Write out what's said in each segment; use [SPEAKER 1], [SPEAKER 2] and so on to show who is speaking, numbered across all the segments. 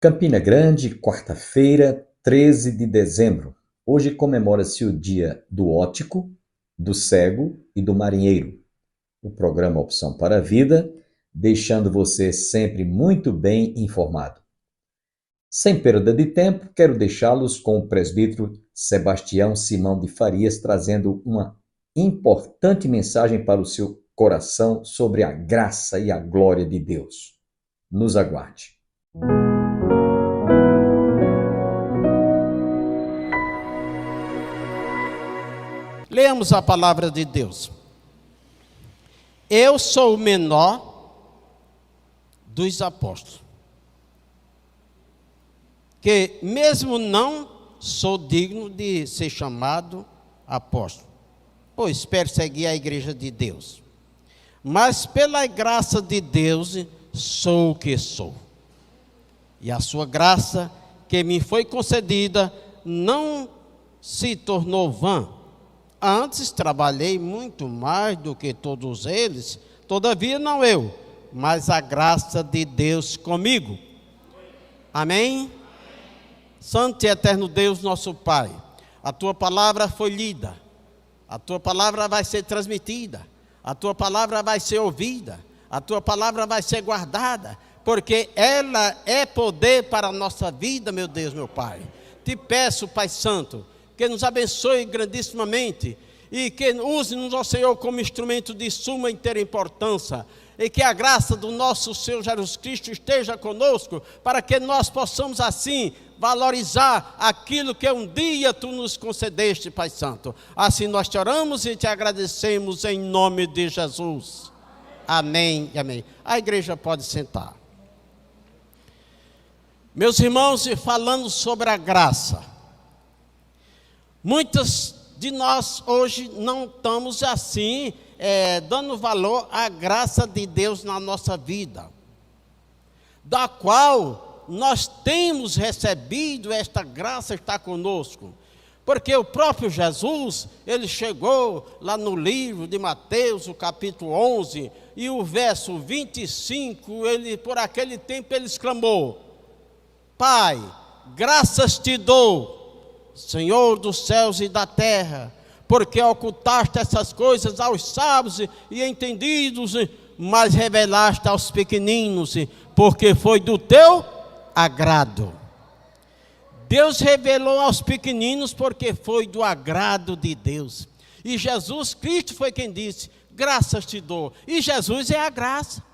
[SPEAKER 1] Campina Grande, quarta-feira, 13 de dezembro. Hoje comemora-se o Dia do Óptico, do Cego e do Marinheiro. O programa Opção para a Vida, deixando você sempre muito bem informado. Sem perda de tempo, quero deixá-los com o presbítero Sebastião Simão de Farias, trazendo uma importante mensagem para o seu coração sobre a graça e a glória de Deus. Nos aguarde.
[SPEAKER 2] Leamos a palavra de Deus. Eu sou o menor dos apóstolos, que mesmo não sou digno de ser chamado apóstolo, pois persegui a igreja de Deus. Mas pela graça de Deus sou o que sou. E a sua graça que me foi concedida não se tornou vã. Antes trabalhei muito mais do que todos eles, todavia não eu, mas a graça de Deus comigo. Amém? Santo e eterno Deus, nosso Pai, a Tua palavra foi lida, a Tua palavra vai ser transmitida, a Tua palavra vai ser ouvida, a Tua palavra vai ser guardada, porque ela é poder para a nossa vida, meu Deus, meu Pai. Te peço, Pai Santo, que nos abençoe grandissimamente e que use-nos, ó Senhor, como instrumento de suma inteira importância, e que a graça do nosso Senhor Jesus Cristo esteja conosco, para que nós possamos assim valorizar aquilo que um dia Tu nos concedeste, Pai Santo. Assim nós te oramos e te agradecemos em nome de Jesus. Amém e amém. A igreja pode sentar. Meus irmãos, falando sobre a graça, muitos de nós hoje não estamos assim, dando valor à graça de Deus na nossa vida, da qual nós temos recebido esta graça, está conosco, porque o próprio Jesus, ele chegou lá no livro de Mateus, o capítulo 11, e o verso 25, por aquele tempo ele exclamou: Pai, graças te dou, Senhor dos céus e da terra, porque ocultaste essas coisas aos sábios e entendidos, mas revelaste aos pequeninos, porque foi do teu agrado. Deus revelou aos pequeninos porque foi do agrado de Deus. E Jesus Cristo foi quem disse: graças te dou. E Jesus é a graça.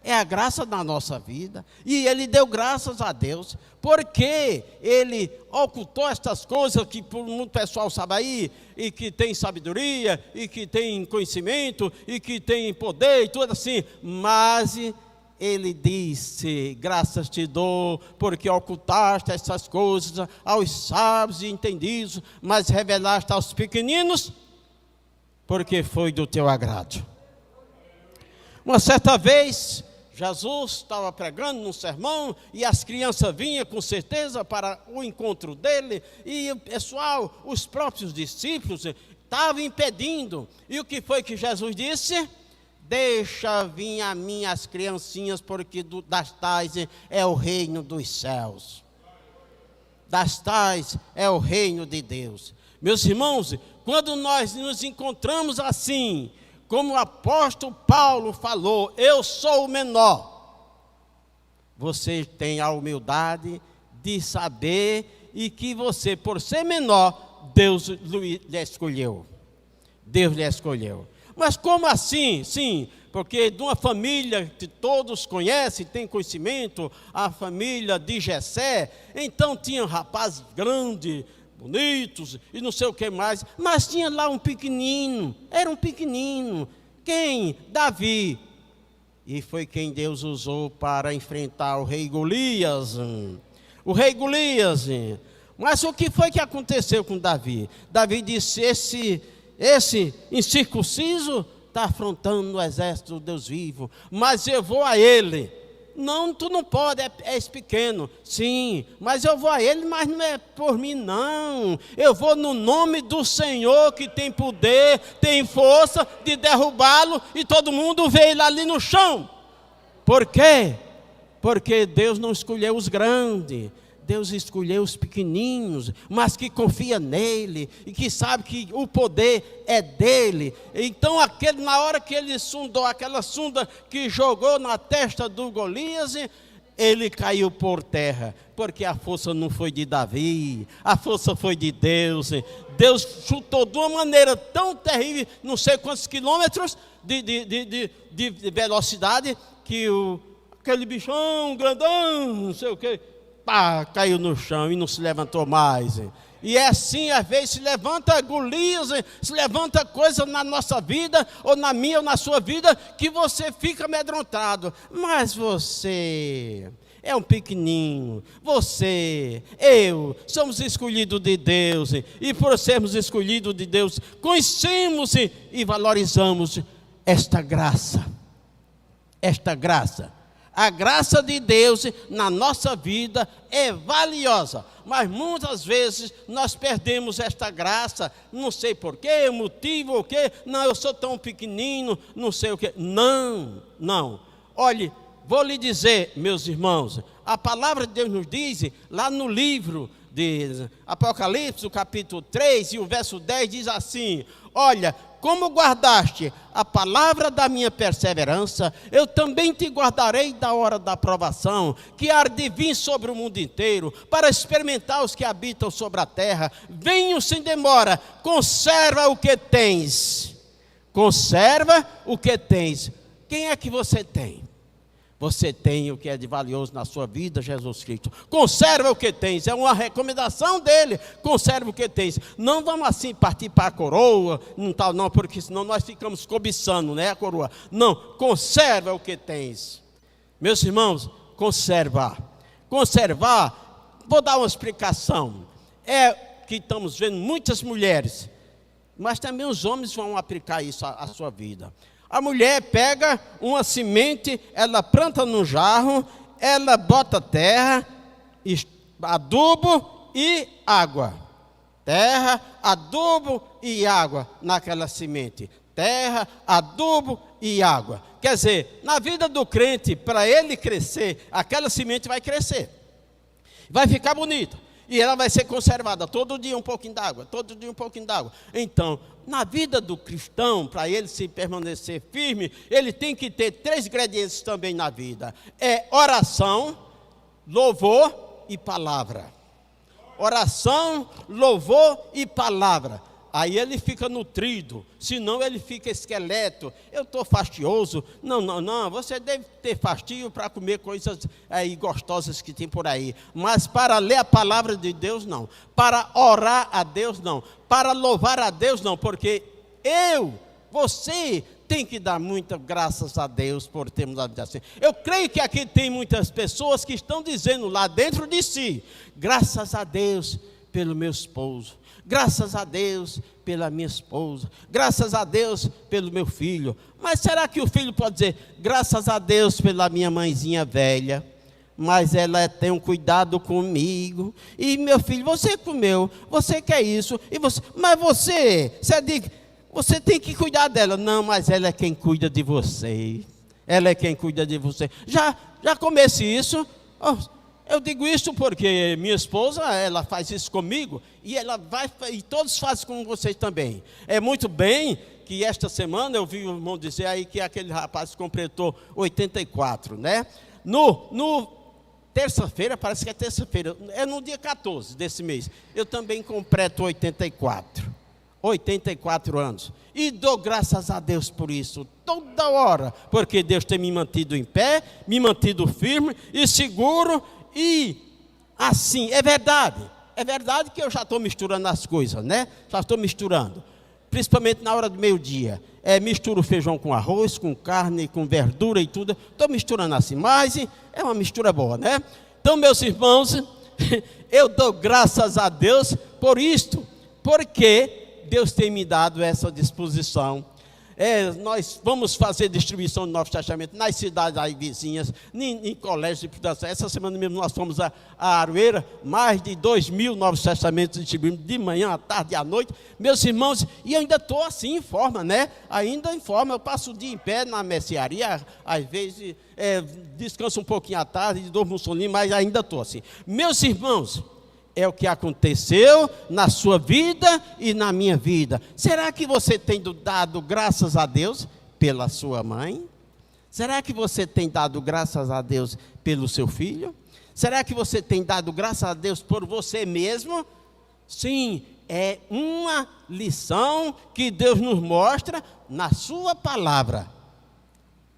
[SPEAKER 2] É a graça da nossa vida, e Ele deu graças a Deus, porque Ele ocultou estas coisas que por muito pessoal sabe aí, e que tem sabedoria, e que tem conhecimento, e que tem poder, e tudo assim, mas Ele disse: graças te dou, porque ocultaste essas coisas aos sábios e entendidos, mas revelaste aos pequeninos, porque foi do teu agrado. Uma certa vez, Jesus estava pregando num sermão e as crianças vinham com certeza para o encontro dele, e o pessoal, os próprios discípulos, estavam impedindo. E o que foi que Jesus disse? Deixa vir a mim as criancinhas, porque das tais é o reino dos céus. Das tais é o reino de Deus. Meus irmãos, quando nós nos encontramos assim, como o apóstolo Paulo falou, eu sou o menor, você tem a humildade de saber e que você, por ser menor, Deus lhe escolheu. Deus lhe escolheu. Mas como assim? Sim, porque de uma família que todos conhecem, tem conhecimento, a família de Jessé, então tinha rapazes grandes, bonitos e não sei o que mais, mas tinha lá um pequenino, era um pequenino. Quem? Davi. E foi quem Deus usou para enfrentar o rei Golias. O rei Golias. Mas o que foi que aconteceu com Davi? Davi disse: esse incircunciso está afrontando o exército do Deus vivo, mas eu vou a ele. Não, tu não pode, és pequeno. Sim, mas eu vou a ele, mas não é por mim não. Eu vou no nome do Senhor, que tem poder, tem força de derrubá-lo, e todo mundo vê ele ali no chão. Por quê? Porque Deus não escolheu os grandes, Deus escolheu os pequeninos, mas que confia nele e que sabe que o poder é dele. Então, na hora que ele sondou aquela sonda que jogou na testa do Golias, ele caiu por terra, porque a força não foi de Davi, a força foi de Deus. Deus chutou de uma maneira tão terrível, não sei quantos quilômetros de velocidade, que aquele bichão grandão, não sei o que, pá, caiu no chão e não se levantou mais. E é assim, às vezes se levanta Golias, se levanta coisa na nossa vida, ou na minha ou na sua vida, que você fica amedrontado. Mas você é um pequenino, eu, somos escolhidos de Deus, e por sermos escolhidos de Deus, conhecemos e valorizamos esta graça. A graça de Deus na nossa vida é valiosa, mas muitas vezes nós perdemos esta graça, não sei porquê, motivo o quê, não, eu sou tão pequenino, não sei o quê. Não, olhe, vou lhe dizer, meus irmãos, a palavra de Deus nos diz, lá no livro de Apocalipse, o capítulo 3 e o verso 10 diz assim: olha, como guardaste a palavra da minha perseverança, eu também te guardarei da hora da provação, que há de vir sobre o mundo inteiro, para experimentar os que habitam sobre a terra. Venho sem demora, conserva o que tens. Quem é que você tem? Você tem o que é de valioso na sua vida, Jesus Cristo. Conserva o que tens, é uma recomendação dele. Conserva o que tens. Não vamos assim partir para a coroa, não, porque senão nós ficamos cobiçando, né, a coroa. Não, conserva o que tens. Meus irmãos, conservar, vou dar uma explicação. É que estamos vendo muitas mulheres, mas também os homens vão aplicar isso à sua vida. A mulher pega uma semente, ela planta no jarro, ela bota terra, adubo e água. Terra, adubo e água naquela semente. Terra, adubo e água. Quer dizer, na vida do crente, para ele crescer, aquela semente vai crescer. Vai ficar bonita. E ela vai ser conservada, todo dia um pouquinho d'água, Então, na vida do cristão, para ele se permanecer firme, ele tem que ter 3 ingredientes também na vida. É oração, louvor e palavra. Oração, louvor e palavra. Aí ele fica nutrido, senão ele fica esqueleto. Eu estou fastioso. Não, você deve ter fastio para comer coisas aí gostosas que tem por aí. Mas para ler a palavra de Deus, não. Para orar a Deus, não. Para louvar a Deus, não. Porque você tem que dar muitas graças a Deus por termos a vida assim. Eu creio que aqui tem muitas pessoas que estão dizendo lá dentro de si: graças a Deus pelo meu esposo. Graças a Deus pela minha esposa, graças a Deus pelo meu filho. Mas será que o filho pode dizer: graças a Deus pela minha mãezinha velha, mas ela tem um cuidado comigo, e meu filho, você comeu, você quer isso, mas você tem que cuidar dela. Não, mas ela é quem cuida de você, Já comece isso. Eu digo isso porque minha esposa, ela faz isso comigo, e todos fazem com vocês também. É muito bem que esta semana eu vi o irmão dizer aí que aquele rapaz completou 84, né? No terça-feira, parece que é terça-feira, é no dia 14 desse mês, eu também completo 84 anos, e dou graças a Deus por isso, toda hora, porque Deus tem me mantido em pé, me mantido firme e seguro. E assim, é verdade que eu já estou misturando as coisas, né? Já estou misturando, principalmente na hora do meio-dia. Misturo feijão com arroz, com carne, com verdura e tudo. Estou misturando assim, mas é uma mistura boa, né? Então, meus irmãos, eu dou graças a Deus por isto, porque Deus tem me dado essa disposição. nós vamos fazer distribuição do Novo Testamento nas cidades aí vizinhas, em colégios. Essa semana mesmo nós fomos a Aroeira, mais de 2.000 Novos Testamentos distribuímos de manhã, à tarde e à noite. Meus irmãos, e eu ainda estou assim em forma, né? Ainda em forma, eu passo o dia em pé na mercearia, às vezes descanso um pouquinho à tarde, durmo um soninho, mas ainda estou assim. Meus irmãos, é o que aconteceu na sua vida e na minha vida. Será que você tem dado graças a Deus pela sua mãe? Será que você tem dado graças a Deus pelo seu filho? Será que você tem dado graças a Deus por você mesmo? Sim, é uma lição que Deus nos mostra na sua palavra.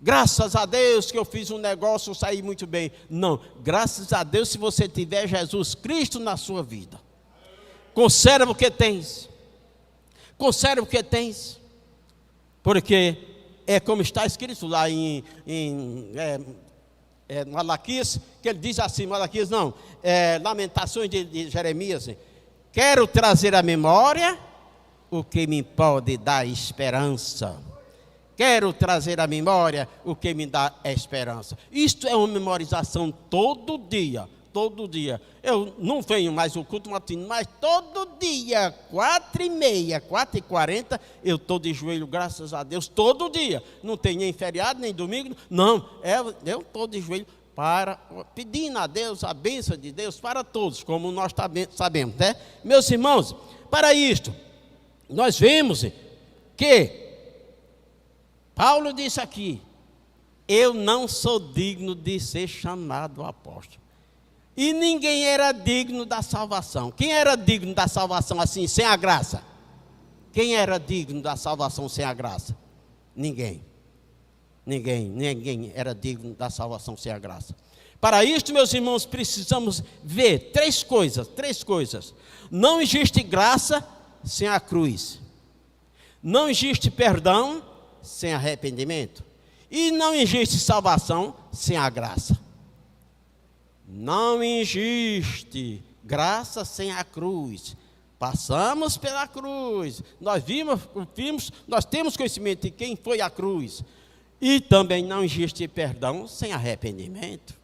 [SPEAKER 2] Graças a Deus que eu fiz um negócio, saí muito bem. Não, graças a Deus se você tiver Jesus Cristo na sua vida. Conserva o que tens. Conserva o que tens. Porque é como está escrito lá em Malaquias, que ele diz assim, Malaquias não, Lamentações de Jeremias, quero trazer à memória o que me pode dar esperança. Quero trazer à memória o que me dá esperança. Isto é uma memorização todo dia, todo dia. Eu não venho mais ao culto matutino, mas todo dia, 4h30, 4h40, eu estou de joelho, graças a Deus, todo dia. Não tem nem feriado, nem domingo, não. Eu estou de joelho pedindo a Deus a bênção de Deus para todos, como nós sabemos, né? Meus irmãos, para isto, nós vemos que Paulo disse aqui, eu não sou digno de ser chamado apóstolo. E ninguém era digno da salvação. Quem era digno da salvação assim, sem a graça? Quem era digno da salvação sem a graça? Ninguém. Ninguém era digno da salvação sem a graça. Para isto, meus irmãos, precisamos ver três coisas. Não existe graça sem a cruz. Não existe perdão sem arrependimento, e não existe salvação sem a graça. Não existe graça sem a cruz. Passamos pela cruz, nós vimos, nós temos conhecimento de quem foi a cruz. E também não existe perdão sem arrependimento.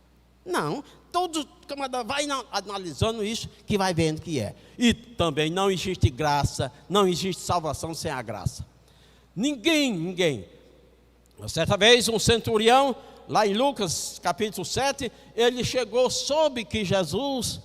[SPEAKER 2] Não, todo camarada vai analisando isso, que vai vendo que é. E também não existe graça, não existe salvação sem a graça. Ninguém. Certa vez um centurião, lá em Lucas capítulo 7, ele chegou, soube que Jesus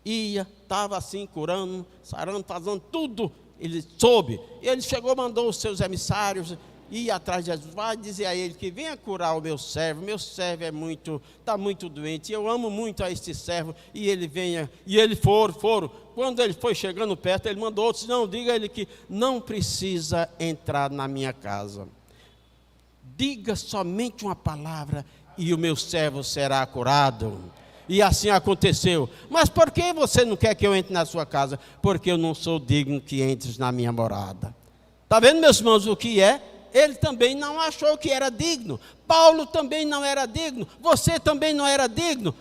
[SPEAKER 2] estava assim curando, sarando, fazendo tudo, ele soube. Ele chegou, mandou os seus emissários ir atrás de Jesus, vai dizer a ele que venha curar o meu servo está muito doente, eu amo muito a este servo, e ele venha, e ele foram. Quando ele foi chegando perto, ele mandou outros, não, diga a ele que não precisa entrar na minha casa, diga somente uma palavra e o meu servo será curado. E assim aconteceu. Mas por que você não quer que eu entre na sua casa? Porque eu não sou digno que entres na minha morada. Está vendo, meus irmãos, o que é? Ele também não achou que era digno. Paulo também não era digno. Você também não era digno.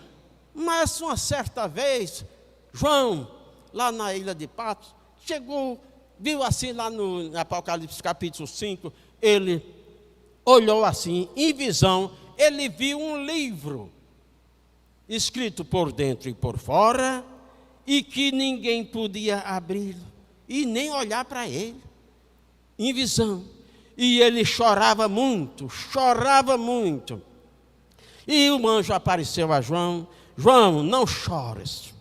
[SPEAKER 2] Mas uma certa vez, João, lá na ilha de Patmos, chegou, viu assim lá no Apocalipse capítulo 5, ele olhou assim, em visão, ele viu um livro, escrito por dentro e por fora, e que ninguém podia abri-lo, e nem olhar para ele, em visão. E ele chorava muito. E o anjo apareceu a João, João, não chores.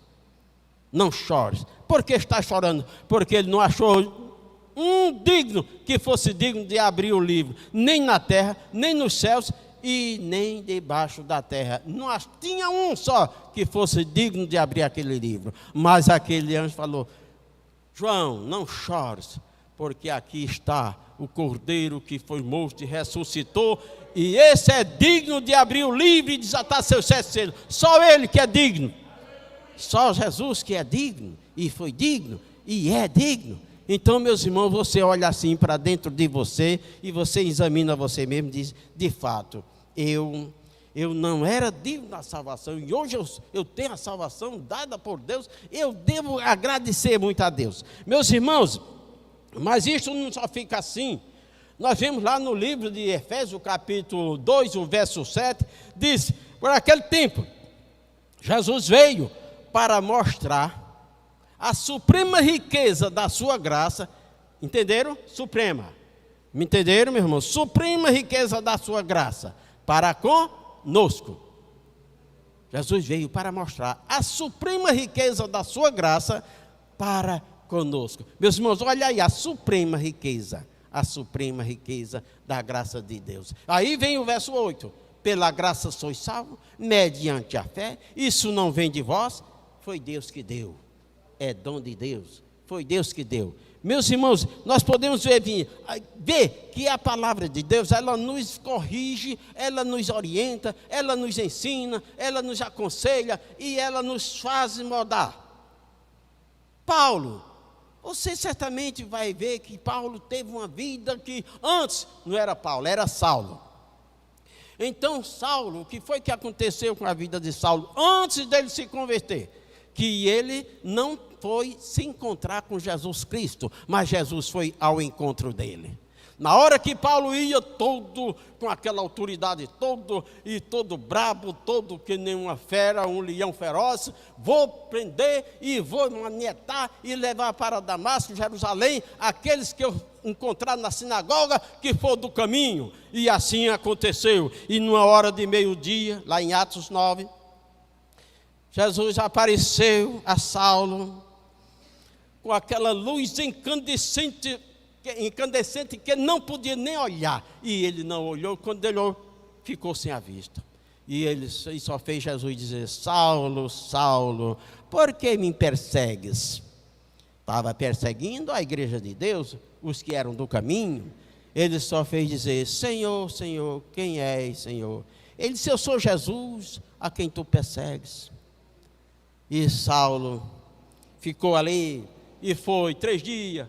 [SPEAKER 2] Por que está chorando? Porque ele não achou um digno que fosse digno de abrir o livro, nem na terra, nem nos céus e nem debaixo da terra. Não tinha um só que fosse digno de abrir aquele livro. Mas aquele anjo falou, João, não chores, porque aqui está o Cordeiro que foi morto e ressuscitou, e esse é digno de abrir o livro e desatar seus 7 selos. Só ele que é digno. Só Jesus que é digno, e foi digno, e é digno. Então, meus irmãos, você olha assim para dentro de você, e você examina você mesmo e diz, de fato, eu não era digno da salvação, e hoje eu tenho a salvação dada por Deus, eu devo agradecer muito a Deus. Meus irmãos, mas isso não só fica assim. Nós vimos lá no livro de Efésios, capítulo 2, o verso 7, diz: por aquele tempo, Jesus veio para mostrar a suprema riqueza da sua graça. Entenderam? Suprema. Me entenderam, meu irmão? Suprema riqueza da sua graça para conosco. Jesus veio para mostrar a suprema riqueza da sua graça para conosco. Meus irmãos, olha aí, a suprema riqueza da graça de Deus. Aí vem o verso 8: pela graça sois salvos, mediante a fé, isso não vem de vós, foi Deus que deu, é dom de Deus, foi Deus que deu. Meus irmãos, nós podemos ver que a palavra de Deus, ela nos corrige, ela nos orienta, ela nos ensina, ela nos aconselha e ela nos faz mudar. Paulo, você certamente vai ver que Paulo teve uma vida que antes não era Paulo, era Saulo. Então Saulo, o que foi que aconteceu com a vida de Saulo antes dele se converter? Que ele não foi se encontrar com Jesus Cristo, mas Jesus foi ao encontro dele. Na hora que Paulo ia todo com aquela autoridade, todo brabo, todo que nem uma fera, um leão feroz, vou prender e vou manietar e levar para Damasco, Jerusalém, aqueles que eu encontrar na sinagoga que for do caminho. E assim aconteceu. E numa hora de meio-dia, lá em Atos 9, Jesus apareceu a Saulo com aquela luz incandescente que não podia nem olhar. E ele não olhou. Quando ele olhou, ficou sem a vista. E ele só fez Jesus dizer: Saulo, Saulo, por que me persegues? Estava perseguindo a igreja de Deus, os que eram do caminho. Ele só fez dizer: Senhor, Senhor, quem és, Senhor? Ele disse: eu sou Jesus, a quem tu persegues. E Saulo ficou ali, e foi 3 dias,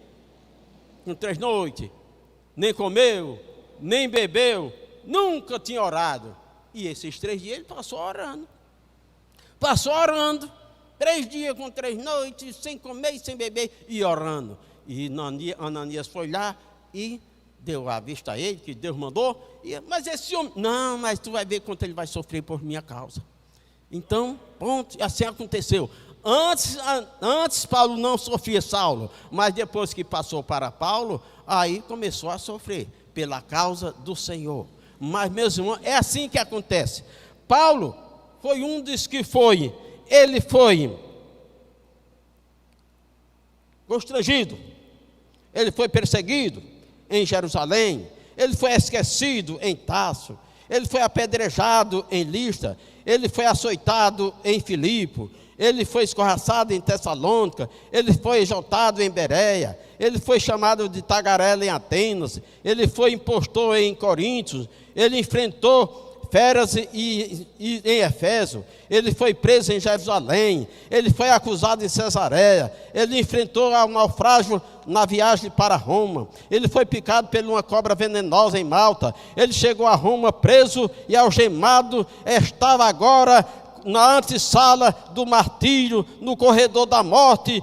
[SPEAKER 2] com 3 noites, nem comeu, nem bebeu, nunca tinha orado. E esses 3 dias ele passou orando. 3 dias com 3 noites, sem comer e sem beber, e orando. E Ananias foi lá e deu a vista a ele, que Deus mandou. Mas esse homem, não, mas tu vai ver quanto ele vai sofrer por minha causa. Então, pronto, assim aconteceu. Antes Paulo não sofria Saulo, mas depois que passou para Paulo, aí começou a sofrer pela causa do Senhor. Mas, meus irmãos, é assim que acontece. Paulo foi um dos que ele foi constrangido, ele foi perseguido em Jerusalém, ele foi esquecido em Tarso, ele foi apedrejado em Listra, ele foi açoitado em Filipe, ele foi escorraçado em Tessalônica, ele foi exaltado em Bereia, ele foi chamado de tagarela em Atenas, ele foi impostor em Coríntios, ele enfrentou feras em Efésio, ele foi preso em Jerusalém, ele foi acusado em Cesareia, ele enfrentou um naufrágio na viagem para Roma, ele foi picado por uma cobra venenosa em Malta, ele chegou a Roma preso e algemado, estava agora na antessala do martírio, no corredor da morte,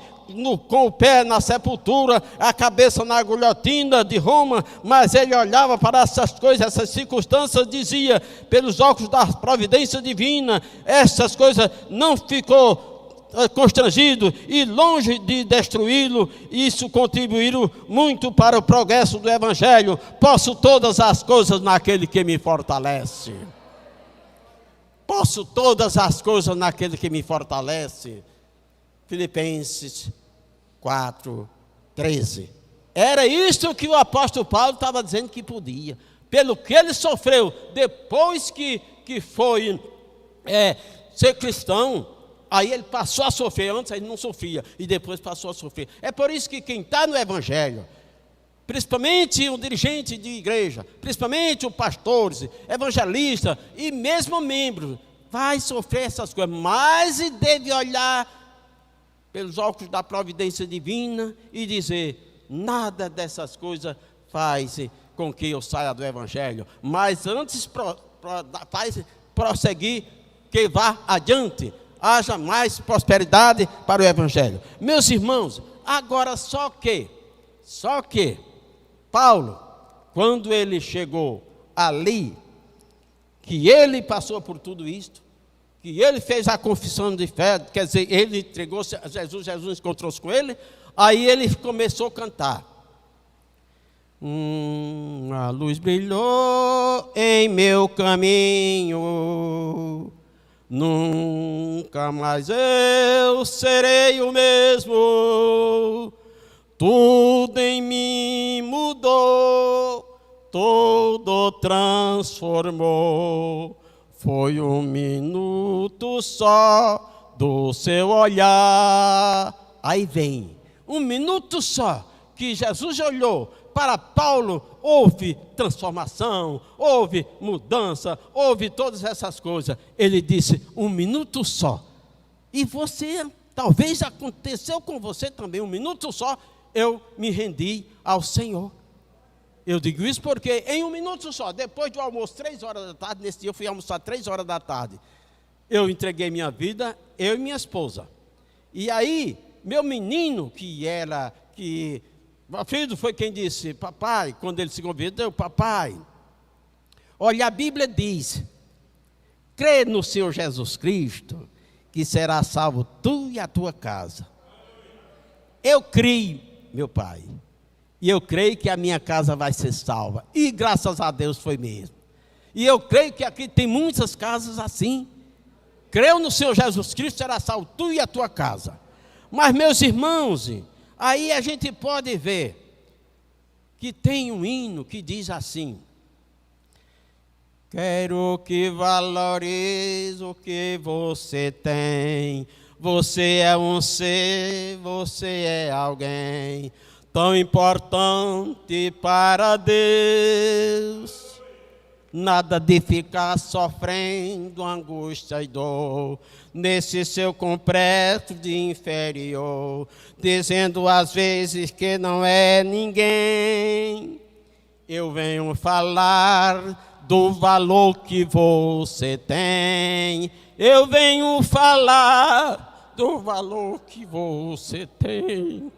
[SPEAKER 2] com o pé na sepultura, a cabeça na guilhotina de Roma, mas ele olhava para essas coisas, essas circunstâncias, dizia, pelos óculos da providência divina, essas coisas, não ficou constrangido, e longe de destruí-lo, isso contribuiu muito para o progresso do Evangelho. Posso todas as coisas naquele que me fortalece. Posso todas as coisas naquele que me fortalece. Filipenses 4:13. Era isso que o apóstolo Paulo estava dizendo que podia. Pelo que ele sofreu depois que foi ser cristão, aí ele passou a sofrer. Antes ele não sofria e depois passou a sofrer. É por isso que quem está no Evangelho, principalmente o dirigente de igreja, principalmente os pastores, evangelistas e mesmo membros, vai sofrer essas coisas, mas deve olhar pelos óculos da providência divina e dizer: nada dessas coisas faz com que eu saia do Evangelho, mas antes faz prosseguir, que vá adiante, haja mais prosperidade para o Evangelho. Meus irmãos, agora só que Paulo quando ele chegou ali, que ele passou por tudo isto, que ele fez a confissão de fé, quer dizer, ele entregou-se a Jesus, Jesus encontrou-se com ele, aí ele começou a cantar. A luz brilhou em meu caminho, nunca mais eu serei o mesmo, tudo em mim mudou, todo transformou. Foi um minuto só do seu olhar. Aí vem, um minuto só que Jesus olhou para Paulo, houve transformação, houve mudança, houve todas essas coisas. Ele disse, um minuto só. E você, talvez aconteceu com você também, um minuto só, eu me rendi ao Senhor. Eu digo isso porque em um minuto só, depois do almoço, 3 horas da tarde, nesse dia eu fui almoçar 3 horas da tarde, eu entreguei minha vida, eu e minha esposa. E aí, meu menino, meu filho foi quem disse, papai, quando ele se converteu, papai, olha, a Bíblia diz, crê no Senhor Jesus Cristo, que será salvo tu e a tua casa. Eu creio, meu pai. E eu creio que a minha casa vai ser salva. E graças a Deus foi mesmo. E eu creio que aqui tem muitas casas assim. Creu no Senhor Jesus Cristo, será salvo tu e a tua casa. Mas, meus irmãos, aí a gente pode ver que tem um hino que diz assim: quero que valorize o que você tem. Você é um ser, você é alguém tão importante para Deus. Nada de ficar sofrendo angústia e dor nesse seu complexo de inferior, dizendo às vezes que não é ninguém. Eu venho falar do valor que você tem. Eu venho falar do valor que você tem.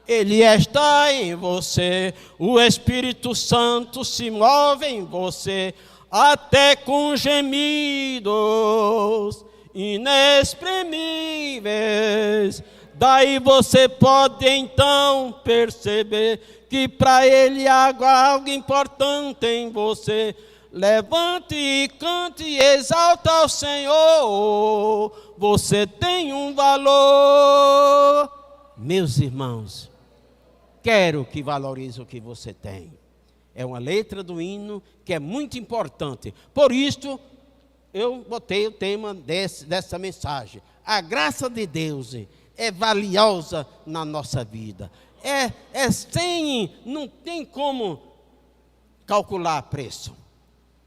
[SPEAKER 2] Ele está em você, o Espírito Santo se move em você, até com gemidos inexprimíveis. Daí você pode então perceber que para Ele há algo importante em você. Levante e cante e exalta ao Senhor, você tem um valor. Meus irmãos, quero que valorize o que você tem. É uma letra do hino que é muito importante. Por isso, eu botei o tema dessa mensagem. A graça de Deus é valiosa na nossa vida. Não tem como calcular preço.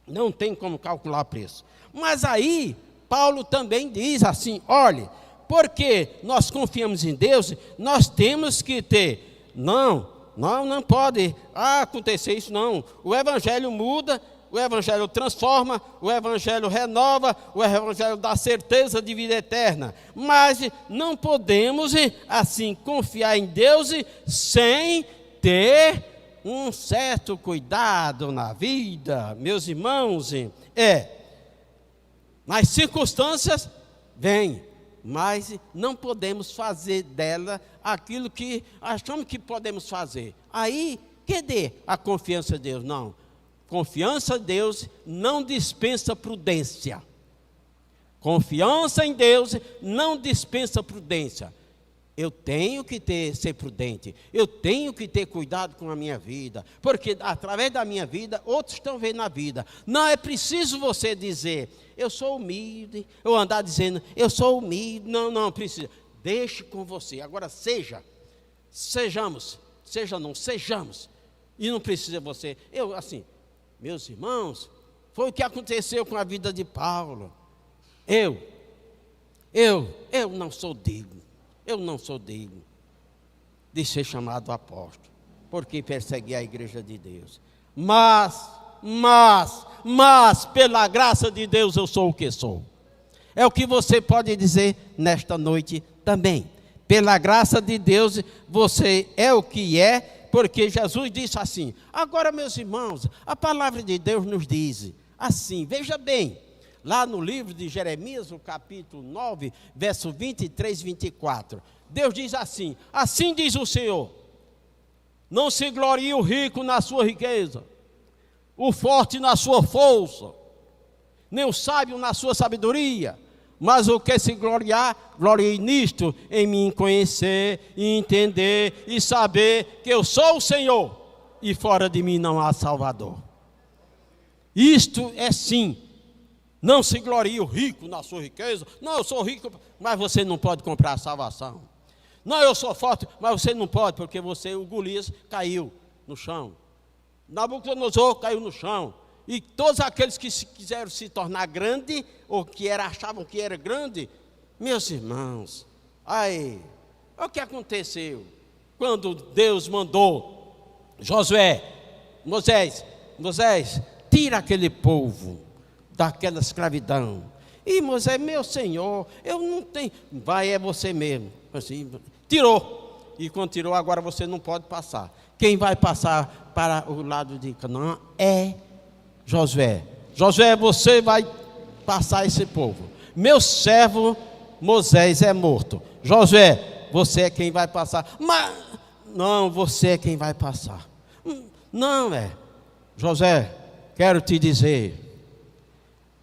[SPEAKER 2] Não tem como calcular preço. Mas aí, Paulo também diz assim, olha, porque nós confiamos em Deus, nós temos que ter, não pode acontecer isso não. O Evangelho muda, o Evangelho transforma, o Evangelho renova, o Evangelho dá certeza de vida eterna. Mas não podemos, assim, confiar em Deus sem ter um certo cuidado na vida, meus irmãos. Nas circunstâncias, vem. Mas não podemos fazer dela aquilo que achamos que podemos fazer. Aí, cadê a confiança em Deus? Não. Confiança em Deus não dispensa prudência. Confiança em Deus não dispensa prudência. Eu tenho que ser prudente. Eu tenho que ter cuidado com a minha vida. Porque através da minha vida, outros estão vendo a vida. Não é preciso você dizer, eu sou humilde. Ou andar dizendo, eu sou humilde. Não precisa. Deixe com você. Agora sejamos. E não precisa você. Meus irmãos, foi o que aconteceu com a vida de Paulo. Eu não sou digno. Eu não sou digno de ser chamado apóstolo, porque persegui a igreja de Deus. Mas, pela graça de Deus, eu sou o que sou. É o que você pode dizer nesta noite também. Pela graça de Deus, você é o que é, porque Jesus disse assim. Agora, meus irmãos, a palavra de Deus nos diz assim, veja bem, lá no livro de Jeremias, no capítulo 9, verso 23 e 24, Deus diz assim, assim diz o Senhor, não se glorie o rico na sua riqueza, o forte na sua força, nem o sábio na sua sabedoria, mas o que se gloriar, glorie nisto, em me conhecer, e entender, e saber que eu sou o Senhor, e fora de mim não há Salvador. Isto é sim, não se glorie o rico na sua riqueza, não, eu sou rico, mas você não pode comprar a salvação. Não, eu sou forte, mas você não pode, porque o Golias caiu no chão. Nabucodonosor caiu no chão. E todos aqueles que quiseram se tornar grande, ou que achavam que era grande, meus irmãos, aí, o que aconteceu? Quando Deus mandou Moisés, tira aquele povo daquela escravidão. E Moisés, meu Senhor, eu não tenho, vai, é você mesmo. Assim, tirou, e quando tirou, agora você não pode passar. Quem vai passar para o lado de Canaã é Josué. Josué, você vai passar esse povo. Meu servo Moisés é morto. Josué, você é quem vai passar. Mas, não, você é quem vai passar. Não é. Josué, quero te dizer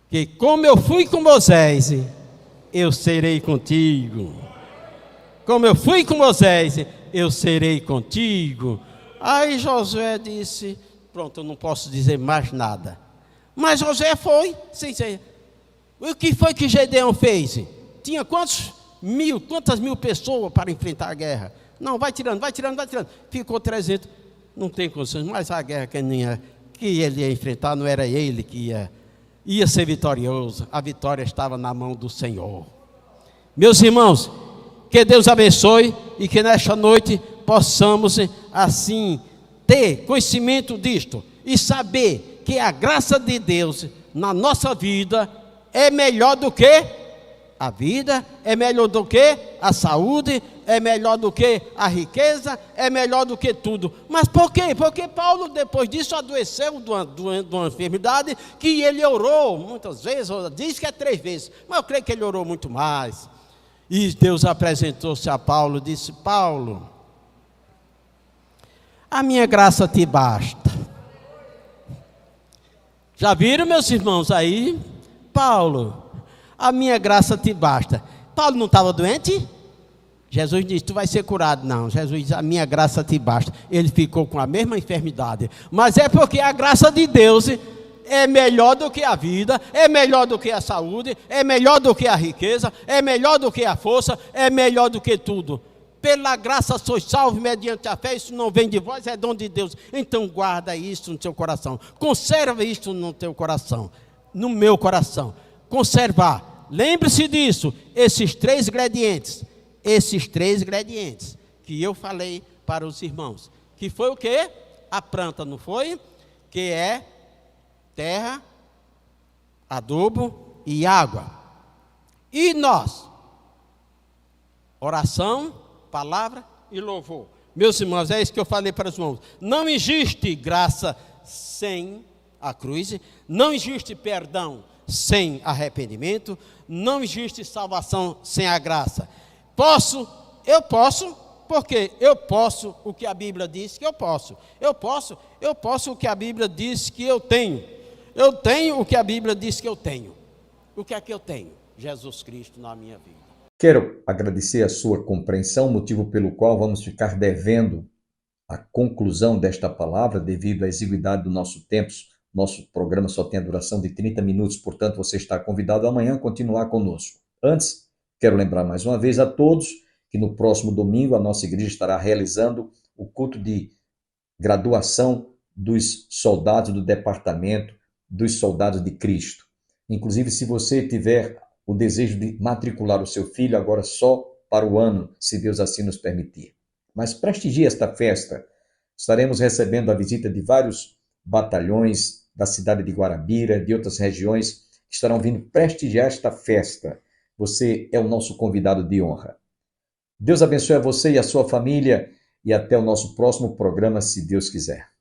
[SPEAKER 2] que como eu fui com Moisés, eu serei contigo. Como eu fui com Moisés, eu serei contigo. Aí Josué disse, pronto, eu não posso dizer mais nada. Mas Josué foi, sem dizer. O que foi que Gedeão fez? Tinha quantas mil pessoas para enfrentar a guerra? Não, vai tirando. Ficou 300, não tem condições, mas a guerra que ele ia enfrentar não era ele que ia ser vitorioso. A vitória estava na mão do Senhor. Meus irmãos, que Deus abençoe e que nesta noite possamos assim ter conhecimento disto e saber que a graça de Deus na nossa vida é melhor do que a vida, é melhor do que a saúde, é melhor do que a riqueza, é melhor do que tudo. Mas por quê? Porque Paulo depois disso adoeceu de uma enfermidade que ele orou muitas vezes, diz que é 3 vezes, mas eu creio que ele orou muito mais. E Deus apresentou-se a Paulo e disse, Paulo, a minha graça te basta. Já viram, meus irmãos, aí? Paulo, a minha graça te basta. Paulo não estava doente? Jesus disse, tu vai ser curado. Não, Jesus disse, a minha graça te basta. Ele ficou com a mesma enfermidade. Mas é porque a graça de Deus é melhor do que a vida, é melhor do que a saúde, é melhor do que a riqueza, é melhor do que a força, é melhor do que tudo. Pela graça sois salvos mediante a fé, isso não vem de vós, é dom de Deus. Então guarda isso no teu coração, conserva isso no teu coração, no meu coração, conservar. Lembre-se disso, esses três ingredientes que eu falei para os irmãos, que foi o quê? A planta, não foi? Que é terra, adubo e água. E nós? Oração, palavra e louvor. Meus irmãos, é isso que eu falei para os irmãos. Não existe graça sem a cruz, não existe perdão sem arrependimento, não existe salvação sem a graça. Eu posso, porque eu posso o que a Bíblia diz que eu posso. Eu posso o que a Bíblia diz que eu tenho. Eu tenho o que a Bíblia diz que eu tenho. O que é que eu tenho? Jesus Cristo na minha vida.
[SPEAKER 1] Quero agradecer a sua compreensão, motivo pelo qual vamos ficar devendo a conclusão desta palavra, devido à exiguidade do nosso tempo. Nosso programa só tem a duração de 30 minutos, portanto você está convidado amanhã a continuar conosco. Antes, quero lembrar mais uma vez a todos que no próximo domingo a nossa igreja estará realizando o culto de graduação dos soldados do departamento dos soldados de Cristo. Inclusive, se você tiver o desejo de matricular o seu filho agora só para o ano, se Deus assim nos permitir. Mas prestigie esta festa. Estaremos recebendo a visita de vários batalhões da cidade de Guarabira, de outras regiões, que estarão vindo prestigiar esta festa. Você é o nosso convidado de honra. Deus abençoe a você e a sua família e até o nosso próximo programa, se Deus quiser.